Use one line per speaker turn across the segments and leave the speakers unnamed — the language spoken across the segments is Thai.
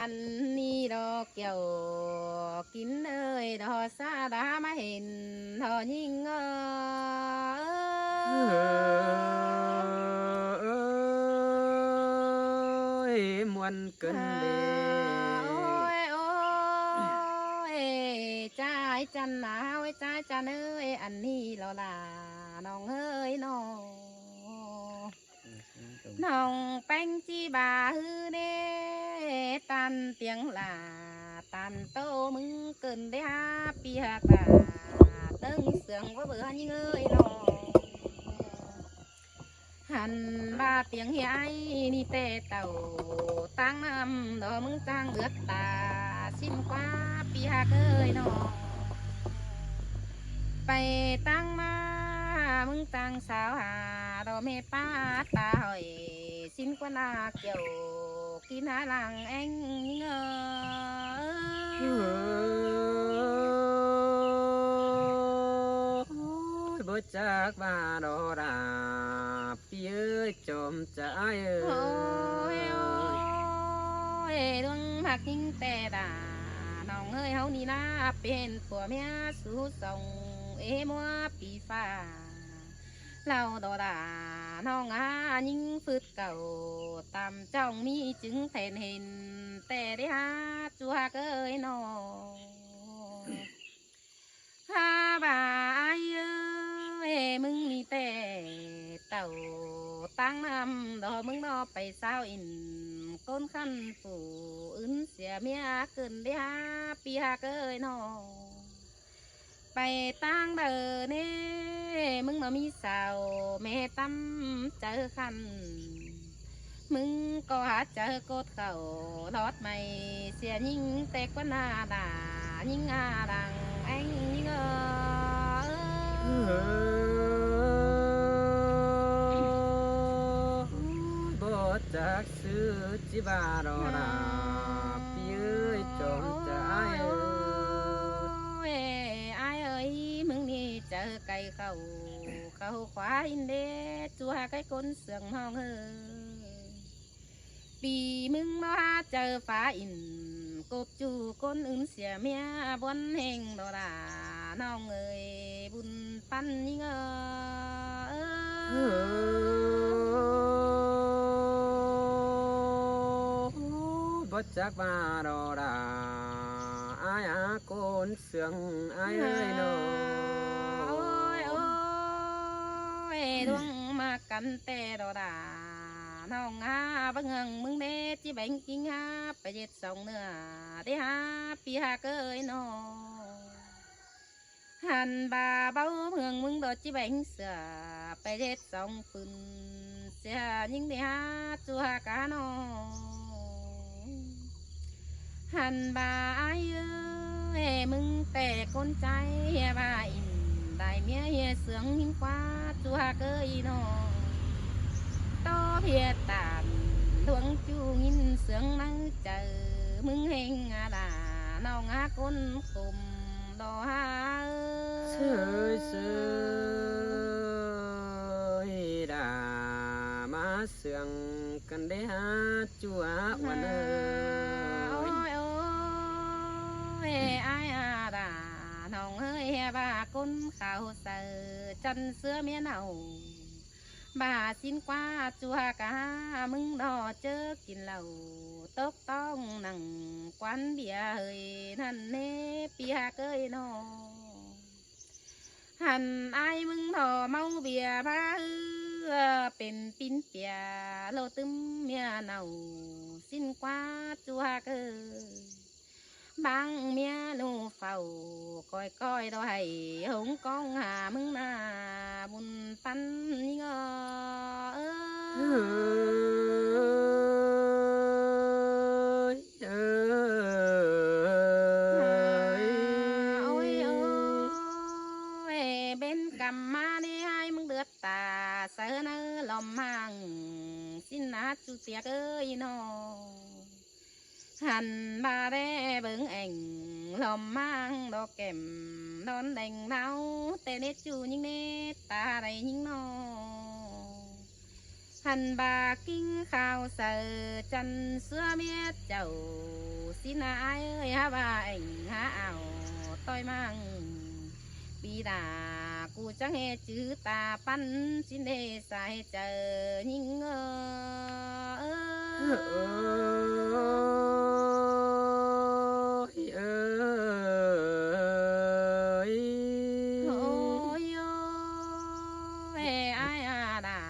อันนี้ดอกเกี่ยวกินเอ้ยดอกซาดามาเห็นดอกยิ่ง
เอ้ยมวนเกินเล
โอ้
ย
ยโอ้ยจ้าไอ้จันหนาวไอ้จ้าจันเอ้ยอันนี้เราล่ะน้องเอ้ยน้องน้องแป้งจีบาฮือเด้ตันเตียงหลาตันโตมึงเกินได้ฮะปีหักบาตึงเสืองว่าเบื่อยิ่งเอ้ยน้องหันบาเตียงเฮียไอ้นี่เตเต่าตั้งน้ำดอมึงจ้างเลือดตาชิมกว่าปีหักเอ้ยน้องไปตั้งมามึงตั้งสาวหาดอเมป้าตาหอยชินกว่านาเกี่ยวกินหาหลังเอ็งเง
เอ้ยบ่จักว่าดอราพี่เอ้ยจมใจเอ้
โอ้ยโอ้
ย
ยดวงผักยิ่งแต่ด่าน้องเอ้ยเฮานี่นะเป็นผัวเมียสู้ส่งมัวปีฟ้าเราดอดาน้องอายิ่งฟืดเก่าตามจ้องมีจึงแทนเห็นแต่ได้หาจัวเกยน้องฮาบ่ายเอ้ยมึงมีแต่เต่าตั้งนำดอกมึงนอไปเศร้าอินก้นขันฝูอื่นเสียเมียเกินได้หาปีหาเกยน้องไปตั้งเดินเน่มึงมามีสาวแม่ตั้มเจอคันมึงก็หาเจอกดเขาทอดไม่เสียยิ่งแต่กว่าหน้าด่ายิ่งอาดังไอ้ยิ่ง
เอ้ยบ่จักซื้อจิบาดอราพี่เอ้ยจมใจเอ้ย
ไอ้เอ้ยมึงนี่เจอไก่เขาขวาอินเดจัวไก่ก้นเสืองห้องเฮอปีมึงมาเจอฟ้าอินกบจูก้นอื่นเสียเมียบนแห่งดอดาน้องเอ้ยบุญปันยิ่ง
เอ้ยบ่จักว่าดอราอายอาโกนเสืองอายเอ้ยน้อ
โอ้ยโอ้ยดวงมากันแต่ดอดาน้องอาบังเงิงมึงเด้จีแบ่งกิงหาไปเย็ดสองเนื้อได้หาปีหาเกยน้องหันบาเบาเมืองมึงดอจีแบ่งเสือไปเย็ดสองปืนเสียยิ่งได้หาจัวกาน้องหันบาไอ้เอ้ยมึงแต่คนใจเฮียบาอินได้เมียเฮียเสืองยิ่งกว่าจัวเกยน้องโตเพียตามดวงจูยินเสืองนั่งเจอมึงเฮงอาดาน้องอาคนกลุ่มดอหา
เชยเชยดามาเสืองกันได้หาจัววันเอ้
โอ้
ย
ยโอ้ยอายอาดาน้องเอ้ยบาคนข่าวเสือจันเสื้อเมียเนาบาสินกว่าจัวกามึงดอเจอกินเหล้าตกต้องนั่งควันเบียร์เฮ้ยนั่นเน่เปียเกยน้องหันไอ้มึงถอเมาเบียร์พาเป็นปินเปียโลตึมเมียเนาสินกว่าจัวเกยบางเมียหนูเฝ้าก้อยดอให้หงกองหามึงนาบุญปันยิ่งเอ
เอ้ยเอ้ย
โอ้ยโอ้ยเบนกำมาได้ให้มึงเดือดตาเสือเนื้อลอมมังสินนาจูเตียกเอ้ยน้องหันบาได้เบิ่งเองลอมมังดอกแก้มนอนแดงเนาแต่เน็ตจูยิ่งเน็ตตาได้ยิ่งน้อง hành bà kinh khao sờ chân xưa miết chầu xin ai ơi ha bà ảnh ha ảo tôi mang bị đà cụ chẳng nghe chữ ta pan xin để sai chờ nhưng
ơi ơi
ôi ơi ai à đà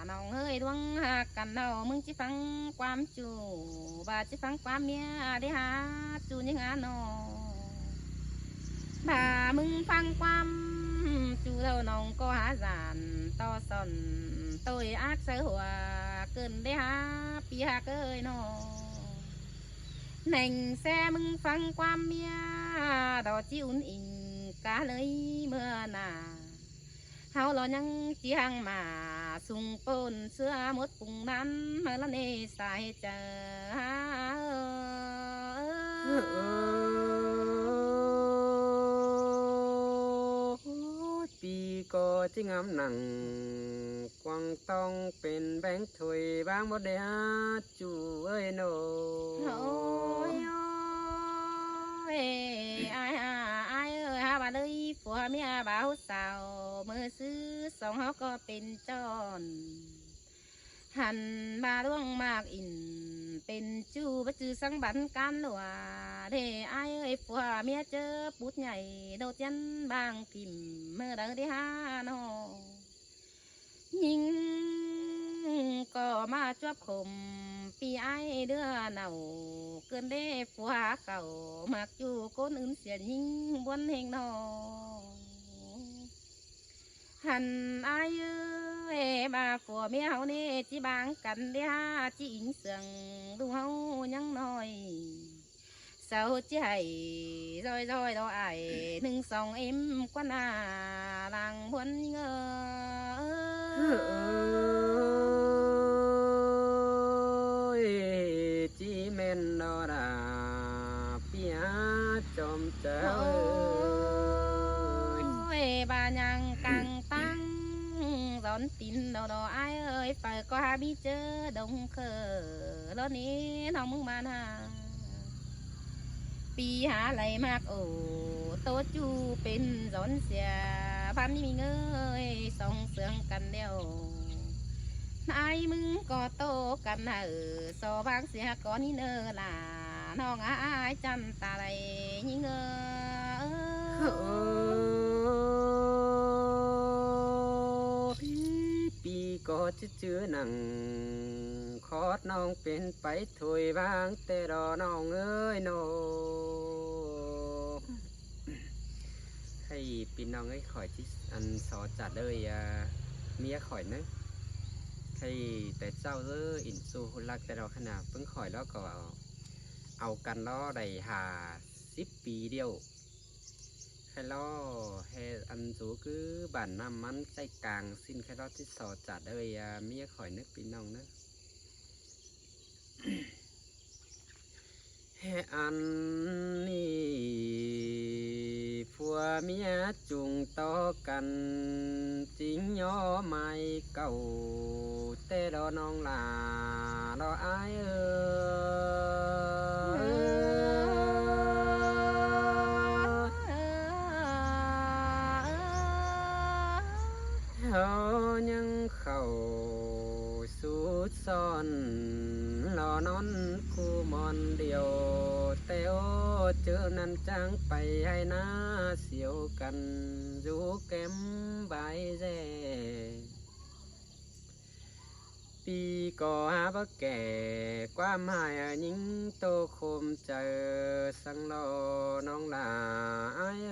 nòng ơi đuông ha cần đầu mừng chỉ phăng quam chủ bà chỉ phăng quam mía để ha chủ những anh nó bà mừng phăng quam chủ đầu nòng có há giàn to sòn tôi ác sơ hòa cơn để ha pi ha cơi nó nành xe mừng phăng quam mía đò chi un in cá lưới mưa nà hao lo nhăng chi hàng mà sung pôn xưa một cùng nan mà là nề sai
ปีก็ที่งามหนังกวางต้องเป็นแบงค์ถวยบางบ่ได้หาจูเอ้ยโน
ôi ôi ai à ai ơi ha bà ơi phùa mía bảo sao mơ xứ sông họ cóเป็นจอนหันมาล่วงมากอินเป็นจูบัจือสังบันกันหลัวเดไอายเอ้ยผัวเมียเจอปุดใหญ่โดดยันบางพิมเมื่อเดินได้หาโนยิงก็มาจวบขมปีไอเดือเน่าเกินได้ผัวเขามักอยู่คนอื่นเสียยิงบนเฮงนอhành ai ơi bà của mẹ hậu nè chỉ bằng cắn đĩa chỉ ính sườn đu hậu nhăng nói sao chỉ hay rồi rồi đó ai nâng sòng em quan à làng buồn
ơi chỉ men đó là pia chom trời
ơi bà nhang càng tăng gión tin đầu đó ai ơi phải có hà bi chớ đông khờ đó ní nó mừng mà naปีหาไหลมากโอ้โตจูเป็นร้อนเสียพันมีเงยส่องเสืองกันเดียวนายมึงก็โตกันเออสอบางเสียก่อนนี่เนอล่ะน้องอายจันตาไหลยิง
ปีก็จะเจือหนังคอดน้องเป็นไปถวยบางแต่รอน้องเอ้ยโนให้ปีน้องเอ้ยข่อยที่อันสอจัดเลยเมียข่อยนะให้แต่เจ้าเอ้ยอินซูหุลักแต่เราขนาดเพิ่งข่อยแล้วก็เอากันล้อได้หา10 ปีเดียวให้ล้อให้อันสูคือบ้านน้ำมันใจกลางสิ้นแค่ล้อที่สอจัดเลยเมียข่อยนึกปีน้องนะ ให้อันนี้ผัวเมียจุงต่อกันจริงย่อไม่เก่าแต่รอน้องลารออายเขายังเข้าสุดซ่อนรอนอนคู่มอนเดียวแต่โอเจอนั้นจังไปให้หน้าเสียวกันอยู่แก้มใบแย่ปีก่อหาบ่แก่ความหายยิ่งโตคมเจอสังรอน้องลาอาย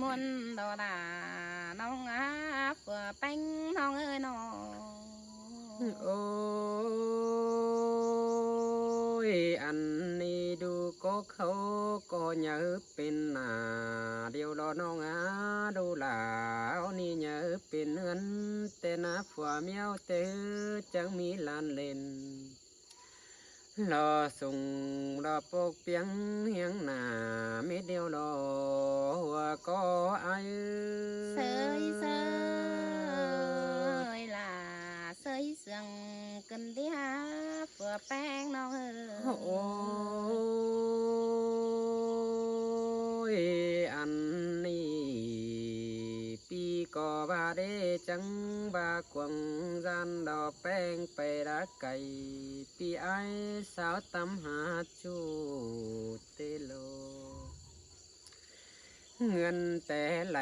มุนดอดาน้องอาเผื่อแป้งน้องเอ้ยน้อง
โอ้ยอันนี้ดูก็เขาก็เยอะเป็นหน้าเดียวรอน้องอาดูหลาวนี่เยอะเป็นเงินแต่หน้าผัวเมียวเตอจังมีลานเล่น รอส่งรอปกเปียงเฮียงหน้าเม็ดเดียวรอหัวก็อายุ
เสยเสยล่ะเสยเสืองกันเดียเปื่อแป้งน้อง
โอ้ยอันนี้ปีก็บาเดจังบากวงจันดอกแป้งไปรักไก่ปีไอสาวตำหาจูเตโล เงินแต่ไหล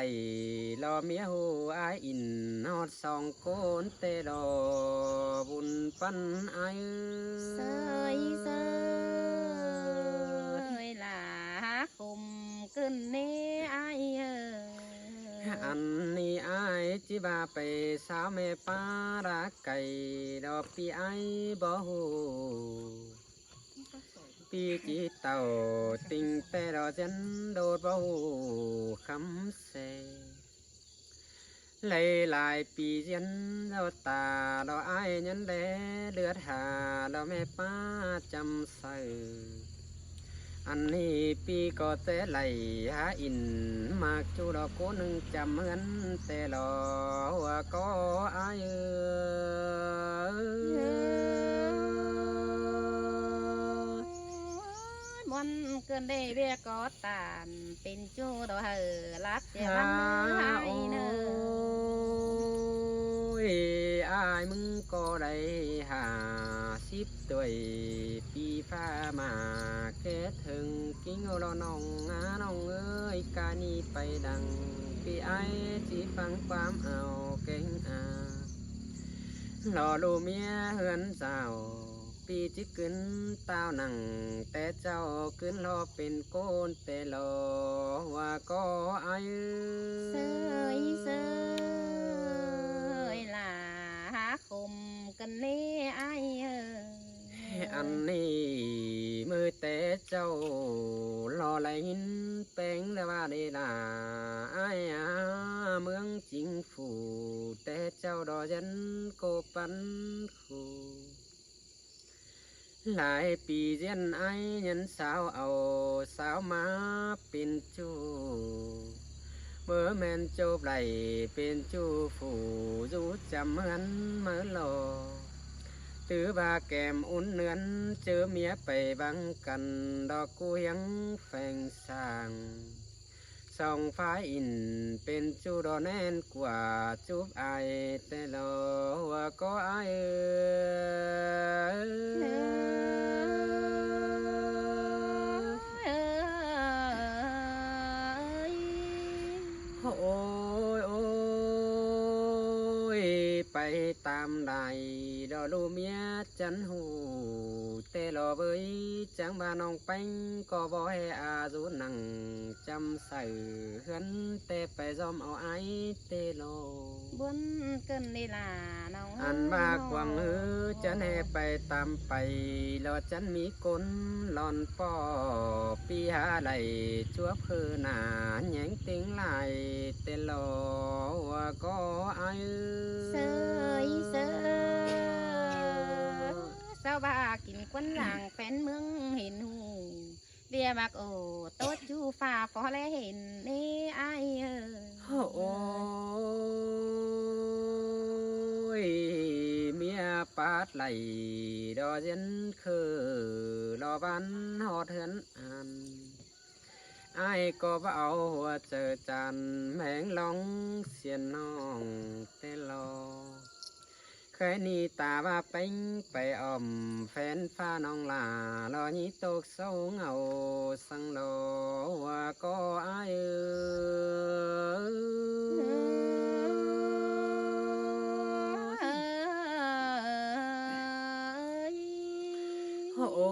รอเมียหูอายอินนอดสองโกนเตรอบุญปันอาย
เสยเสยล่ะคุมขึ้นนี่อาย
อันนี้อายจิบาไปสาวแม่ป้ารักไก่ดอกปีไอายบ่หูปีจีเต่าติงแต่รอจันโดดบ่หูคำเส lấy lại pi dân đâu ta đâu ai nhân đế lướt hà đâu mẹ ba chăm say anh ni pi có thể lấy há in mà chú đó cố nâng chăm ngân tê lo có ai
món cơn đây bia có tàn pin chú đồ hờ lát chè văn hai nơ
ai mừng có đây hà ship tuổi pi pha mà kết thường kính ô lo nong ơi ca ni bay đằng pi ai chỉ phăng quam ao kênh à lò lù mía hươn ràoปีจิกึนเต้าหนังแต่เจ้ากึนรอเป็นโกนแต่รอว่าก็อายุ
เสยเสยล่ะคุมกันนี่ไอ
อันนี้มือแต่เจ้ารอไหลหินแป้งแล้วว่าได้ล่ะอายเมืองจิงฝูแต่เจ้าดอยันโกปันคูหลายปีเรียนไอ้ยันสาวเอาสาวมาเป็นจูเมื่อแมนจูบไหลเป็นจูฝูจูจำเหมือนเมื่อหลอถือบาแก้มอุ่นเนือนเจอเมียไปบังกันดอกกูยังแฝงสร้างส่องฟ้าอินเป็นจูดอแน่นกว่าจูบไอแต่รอว่าก็ไอโอ้ยโอ้ยไปตามใดดอลูเมียจันหูเตลอเบยจังบานองเป็งก็บ่ให้อาจูนังจำใส่เฮือนเตไปจอมเอาไอเตโล
บุญเกินนี่ล่ะน้อง
อันบากวางจันให้ไปตามไปแล้วจันมีก้นหลอนป่อปีหาไหลจัวเพื่อหนาแยงติงไหลเตโลว่าก็ไอ
เสยเสยสาวบากินควันหลังแฟนเมืองเห็นหูเบียบักโอโต๊ดจูฟ้าฟอและเห็นนี่ไอ
โอ้ยเมียปาดไหลดอเย็นคือรอบันหอดเถือนอันไอ้ก็บ่เอาหัวเจอจันแมงลองเสียนน้องเตลอเคยนี่ตาว่าเป็งไปอ่อมแฟนฟ้าน้องลารอนี้ตกเศร้าเหงาสังโลว่าก็อายโอ้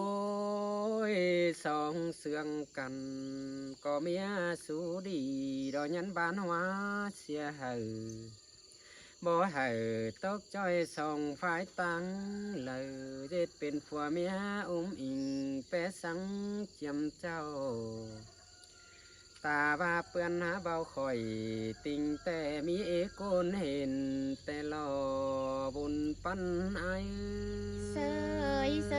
ยสองเสืองกันก็เมียสูดีดอยันบ้านหัวเสียหายบ่ให้ตกจ้อยส่องฝ่ายตังเลยเด็ดเป็นผัวเมียอิงแปะสังเจียมเจ้าตาว่าเปื้อนหาเบาคอยติงแต่มีเอกนเห็นแต่รอบุญปันไอ
เสยเส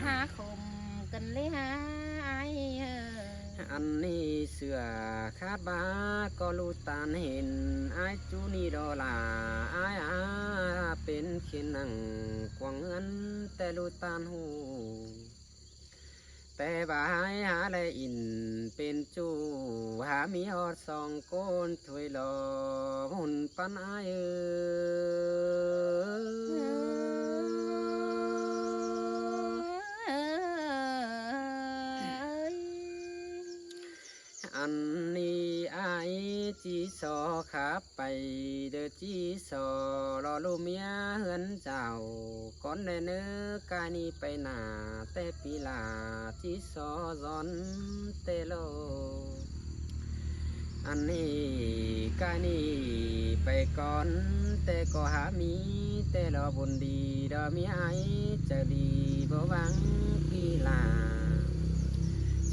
หาคมกันเลยหาไอเออ
อันนี้เสือคาดบาก็รู้ตานเห็นไอายจูนี่ดอลาไอายอาเป็นเขียนหนังกวางเงินแต่รู้ตานหูแต่บายหาแลอินเป็นจูหามีฮอดสองโกนถวยหลอหุ่นปันอายอันนี้อายจีสอขับไปเดอจีสอรอลูกเมียเฮือนเจ้าก่อนได้เนื้อกายนี้ไปหนาแต่ปีลาจีสอซอนเตโล อันนี้กายนี้ไปก่อนแต่ก็หามีแต่รอบุญดีดอมีไอจะดีบ่หวังปีลา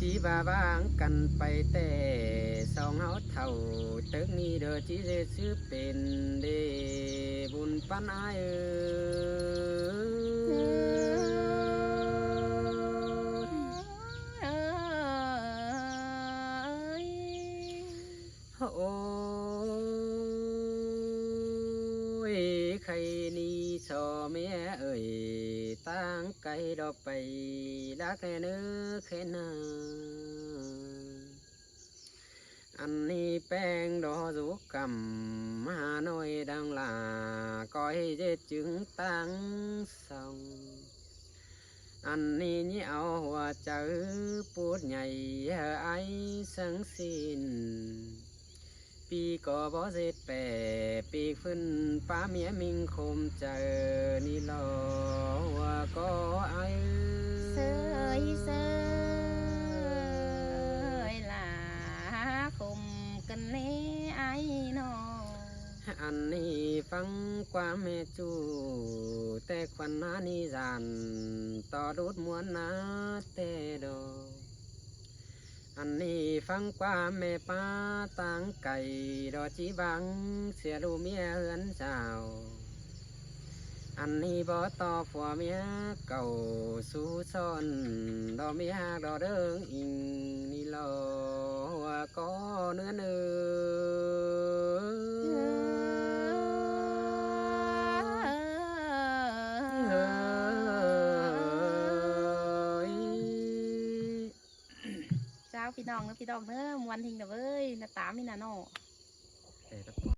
จีบาบางกันไปแต่สองเฮาเท่าตึกนี้เด้อจีเจซื้อเป็นเดบุญปันไอายโอ้ยใครนี่ชอแม่เอ่ยตั้งไกลดอกไปรักแค่เนื้อแค่นาอันนี้แป้งดอสุกำมาหน่อยดังลาก้อยเจ็ดจึงตั้งสองอันนี้นี่เอาหัวเจอปูดใหญ่ไอ้สังสิน ปีก็บ่เสร็จแปรปีกฟื้นป้าเมียมิงคมเจอนี่รอว่าก็ไอ
เสยเสยลาคมกันเนไอหนอ
อันนี้ฟังความแม่จูแต่ควันนานิจานต่อรูดมวนนาแต่ดอก อันนี้ฟังความแม่ป้าตั้งไก่ดอจีบังเสียลูเมียเฮือนเจ้า อันนี้บ่ต่อผัวเมียเก่าสู่ซ่อนดอเมียดอเดิงอิงนี่ลอว่าก็เนื้อเนื้อ
เจ้าพี่น้องเนอะพี่น้องเนอะมวนทิ้งเด้อเว้ยน้าตามีน้าโน